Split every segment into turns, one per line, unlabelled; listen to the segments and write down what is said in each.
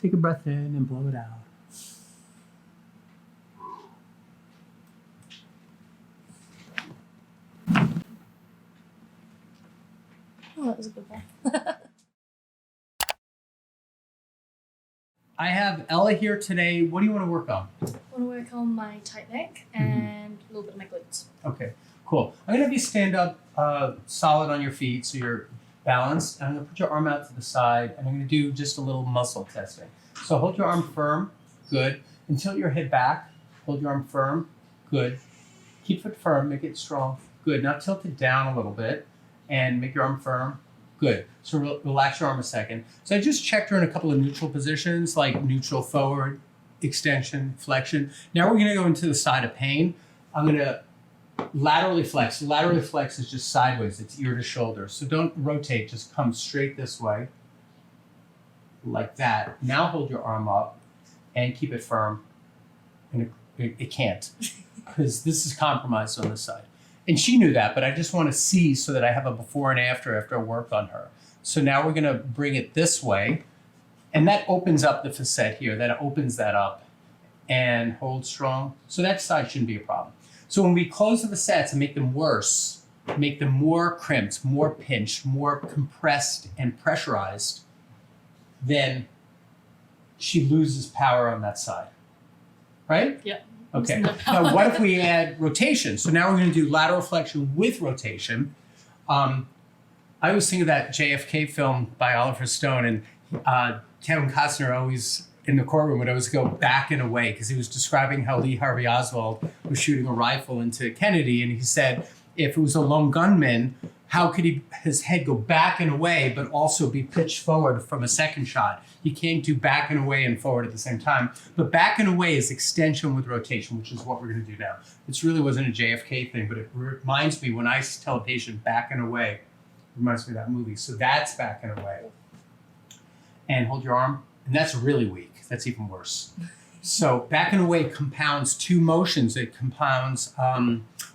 Take a breath in and blow it out.
Oh, that was a good one.
I have Ella here today. What do you want to work on?
I want to work on my tight neck and a little bit of my glutes.
Okay, cool. I'm going to have you stand up solid on your feet so you're balanced. I'm going to put your arm out to the side and I'm going to do just a little muscle testing. So hold your arm firm. Good. And tilt your head back. Hold your arm firm. Good. Keep it firm. Make it strong. Good. Now tilt it down a little bit and make your arm firm. Good. So relax your arm a second. So I just checked her in a couple of neutral positions, like neutral forward, extension, flexion. Now we're going to go into the side of pain. I'm going to laterally flex. Laterally flex is just sideways. It's ear to shoulder. So don't rotate. Just come straight this way, like that. Now hold your arm up and keep it firm. And it can't, because this is compromised on this side. And she knew that, but I just want to see so that I have a before and after I work on her. So now we're going to bring it this way. And that opens up the facet here. That opens that up and hold strong. So that side shouldn't be a problem. So when we close the facets and make them worse, make them more crimped, more pinched, more compressed and pressurized, then she loses power on that side. Right?
Yeah.
Okay. Now, what if we add rotation? So now we're going to do lateral flexion with rotation. I always think of that JFK film by Oliver Stone, and Kevin Costner always, in the courtroom, would always go back and away because he was describing how Lee Harvey Oswald was shooting a rifle into Kennedy, and he said if it was a lone gunman, how could his head go back and away but also be pitched forward from a second shot? You can't do back and away and forward at the same time. But back and away is extension with rotation, which is what we're going to do now. This really wasn't a JFK thing, but it reminds me when I tell a patient back and away, it reminds me of that movie. So that's back and away. And hold your arm. And that's really weak. That's even worse. So back and away compounds two motions. It compounds,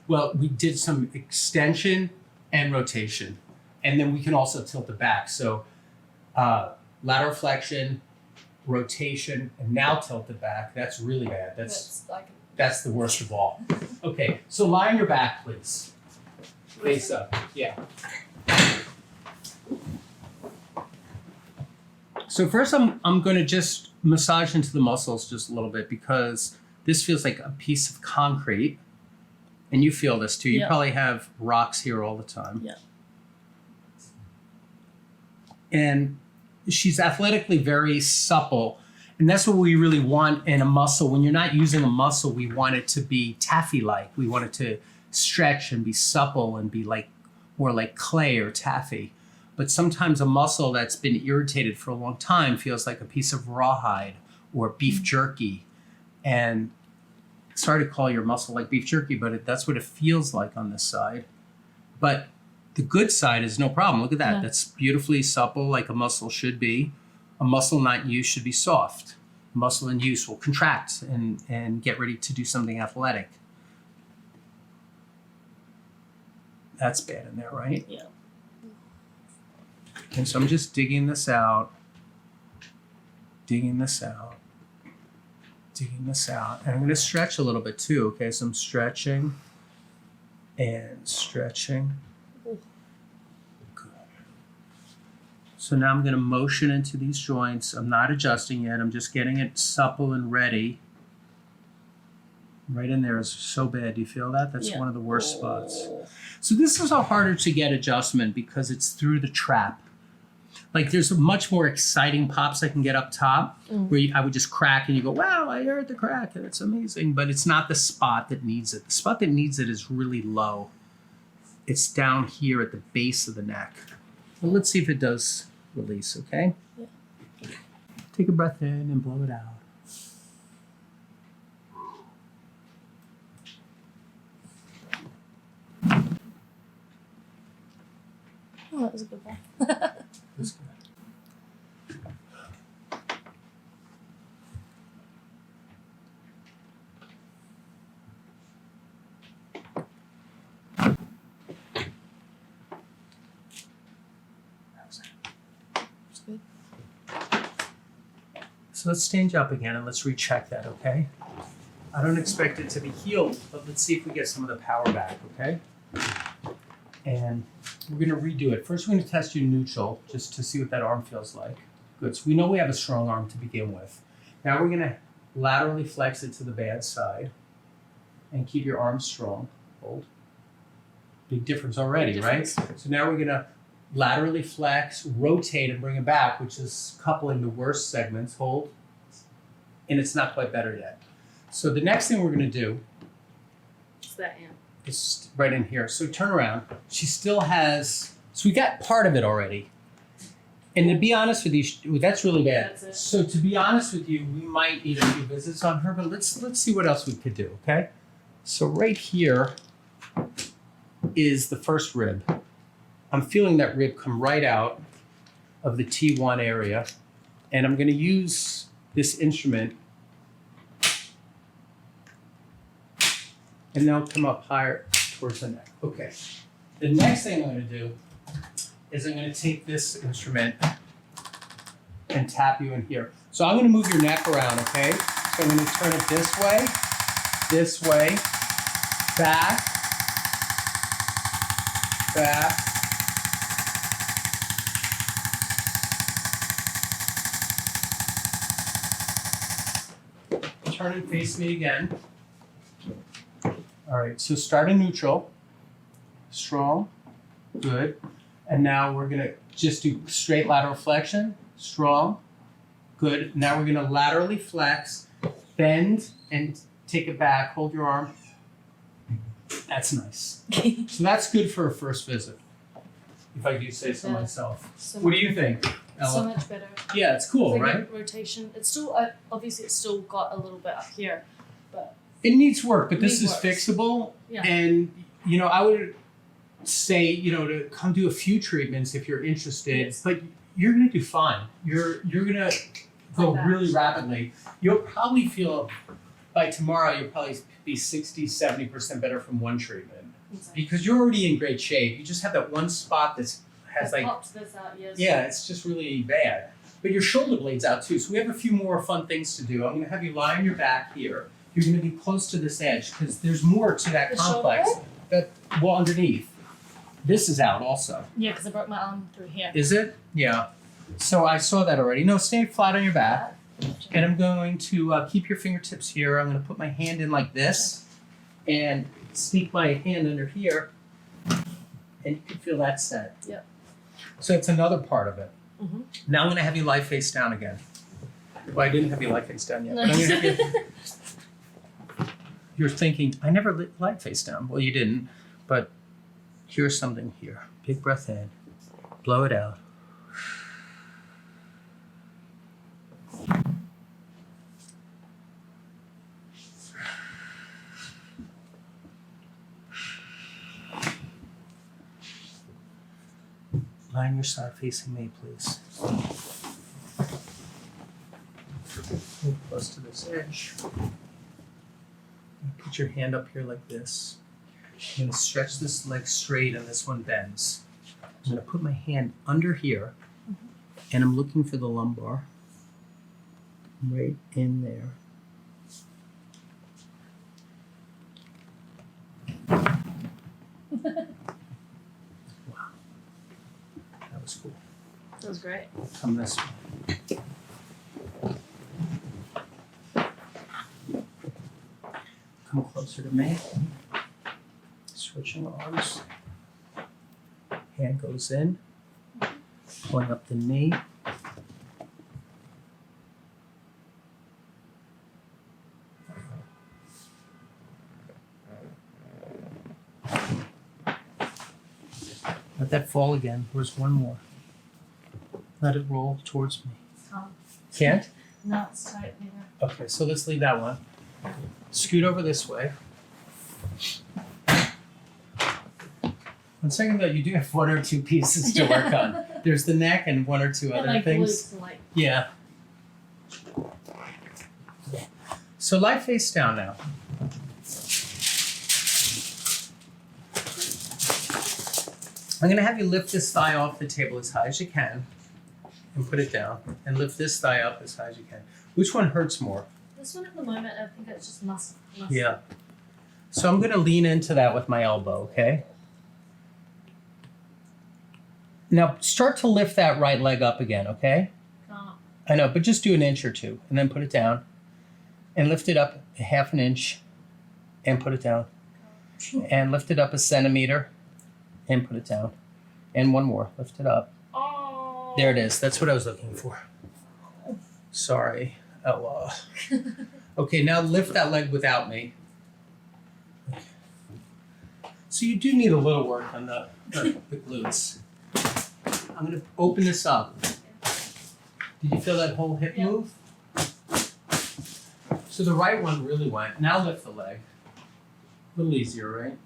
well, we did some extension and rotation. And then we can also tilt it back. So lateral flexion, rotation, and now tilt it back. That's really bad. That's the worst of all. Okay, so lie on your back, please. Face up, yeah. So first I'm going to just massage into the muscles just a little bit because this feels like a piece of concrete. And you feel this too. You probably have rocks here all the time.
Yeah.
And she's athletically very supple. And that's what we really want in a muscle. When you're not using a muscle, we want it to be taffy-like. We want it to stretch and be supple and be like more like clay or taffy. But sometimes a muscle that's been irritated for a long time feels like a piece of rawhide or beef jerky. And sorry to call your muscle like beef jerky, but that's what it feels like on this side. But the good side is no problem. Look at that. Yeah. That's beautifully supple like a muscle should be. A muscle not in use should be soft. A muscle in use will contract and get ready to do something athletic. That's bad in there, right?
Yeah.
And so I'm just digging this out, digging this out, digging this out. And I'm going to stretch a little bit too, okay? So I'm stretching and stretching. Good. So now I'm going to motion into these joints. I'm not adjusting yet. I'm just getting it supple and ready. Right in there is so bad. Do you feel that? That's one of the worst spots. So this is a harder to get adjustment because it's through the trap. Like there's much more exciting pops I can get up top where I would just crack and you go, wow, I heard the crack and it's amazing. But it's not the spot that needs it. The spot that needs it is really low. It's down here at the base of the neck. Well, let's see if it does release, okay? Yeah. Take a breath in and blow it out.
Oh, that was a good one.
That's good. So let's stand you up again and let's recheck that, okay? I don't expect it to be healed, but let's see if we get some of the power back, okay? And we're gonna redo it. First, we're gonna test you neutral, just to see what that arm feels like. Good, so we know we have a strong arm to begin with. Now we're gonna laterally flex it to the bad side and keep your arm strong. Hold. Big difference already, right? So now we're gonna laterally flex, rotate, and bring it back, which is coupling the worst segments. Hold. And it's not quite better yet. So the next thing we're gonna do
What's that, Ann?
is right in here. So turn around. She still has, so we got part of it already. And to be honest with you, that's really bad.
That's it.
So to be honest with you, we might need a few visits on her, but let's see what else we could do, okay? So right here is the first rib. I'm feeling that rib come right out of the T1 area, and I'm gonna use this instrument, and now come up higher towards the neck. Okay. The next thing I'm gonna do is I'm gonna take this instrument and tap you in here. So I'm gonna move your neck around, okay? So I'm gonna turn it this way, back, back. Turn and face me again. All right, so start in neutral, strong, good. And now we're gonna just do straight lateral flexion, strong, good. Now we're gonna laterally flex, bend, and take it back, hold your arm. That's nice. So that's good for a first visit, if I do say so
Yeah.
myself.
So
What do
much
you think,
So
Ella?
much better.
Yeah, it's cool,
It's like
right?
a rotation. It's still obviously it's still got a little bit up here, but
It needs work, but this is
Needs work.
fixable.
Yeah.
And, you know, I would say, you know, to come do a few treatments if you're interested,
Yes.
but you're gonna do fine. You're gonna go
Like that.
really rapidly. You'll probably feel, by tomorrow, you'll probably be 60-70% better from one treatment. Because you're already in great shape. You just have that one spot that has like,
popped this out, yes.
yeah, it's just really bad. But your shoulder blade's out too, so we have a few more fun things to do. I'm gonna have you lie on your back here. You're gonna be close to this edge, because there's more to that
The
complex.
shoulder?
Well, underneath. This is out also.
Yeah, because I broke my arm through here.
Is it? Yeah. So I saw that already. No, stay flat on your back. And I'm going to keep your fingertips here. I'm gonna put my hand in like this and sneak my hand under here. And you can feel that set.
Yep.
So it's another part of it.
Mhm.
Now I'm gonna have you lie face down again. Well, I didn't have you lie face down yet. But I'm gonna have you, you're thinking, I never lied face down. Well, you didn't, but here's something here. Big breath in, blow it out. Lie on your side facing me, please. Move close to this edge. Put your hand up here like this. I'm gonna stretch this leg straight and this one bends. I'm gonna put my hand under here and I'm looking for the lumbar. Right in there. Wow. That was cool.
That was great.
Come this way. Come closer to me. Switching arms. Hand goes in. Pulling up the knee. Let that fall again. Where's one more? Let it roll towards me. Can't?
No, it's tight there.
Okay, so let's leave that one. Scoot over this way. One second though, you do have one or two pieces to work on. There's the neck and one or two
And
other
like
things.
glutes and like
Yeah. So lie face down now. I'm gonna have you lift this thigh off the table as high as you can. and put it down. And lift this thigh up as high as you can. Which one hurts more?
This one at the moment, I think it's just muscle.
Yeah. So I'm gonna lean into that with my elbow, okay? Now start to lift that right leg up again, okay?
Can't.
I know, but just do an inch or two and then put it down. And lift it up a half an inch and put it down. And lift it up a centimeter and put it down. And one more, lift it up.
Oh.
There it is, that's what I was looking for. Sorry, outlaw. Okay, now lift that leg without me. So you do need a little work on the glutes. I'm gonna open this up. Did you feel that whole hip
Yeah.
move? So the right one really went. Now lift the leg. A little easier, right?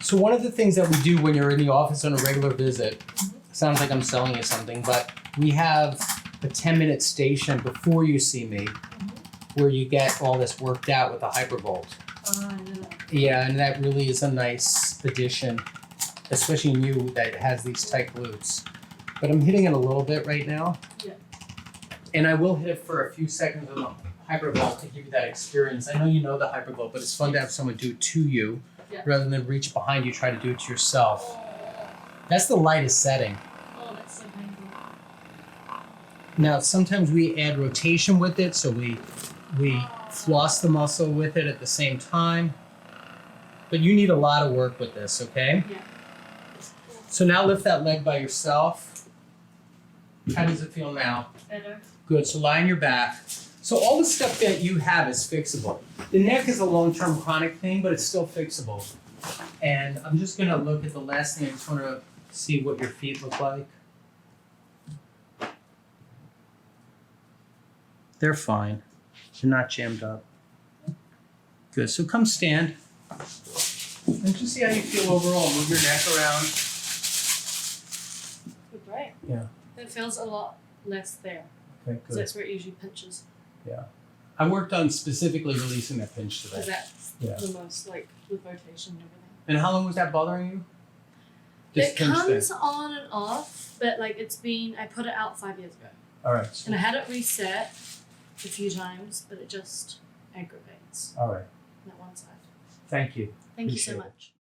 So one of the things that we do when you're in the office on a regular visit, sounds like I'm selling you something, but we have a 10-minute station before you see me where you get all this worked out with the hypervolt. Yeah, and that really is a nice addition, especially in you that has these tight glutes. But I'm hitting it a little bit right now.
Yeah.
And I will hit it for a few seconds on the hypervolt to give you that experience. I know you know the hypervolt, but it's fun to have someone do it to you rather than reach behind you, try to do it to yourself. That's the lightest setting.
Oh, that's so painful.
Now, sometimes we add rotation with it, so we floss the muscle with it at the same time. But you need a lot of work with this, okay?
Yeah.
So now lift that leg by yourself. How does it feel now?
Better.
Good, so lie on your back. So all the stuff that you have is fixable. The neck is a long-term chronic thing, but it's still fixable. And I'm just gonna look at the last thing. I just wanna see what your feet look like. They're fine. They're not jammed up. Good, so come stand. And just see how you feel overall. Move your neck around.
Good, right?
Yeah.
It feels a lot less there.
Okay,
Because
good.
that's where it usually pinches.
Yeah. I worked on specifically releasing that pinch today.
Because that's
Yeah.
the most, like, with rotation and everything.
And how long was that bothering you?
It
pinch
comes
thing.
on and off, but like I put it out 5 years ago.
All right. So,
And I had it reset a few times, but it just aggravates
all right.
that one side.
Thank you.
Thank you so
Appreciate it.
much.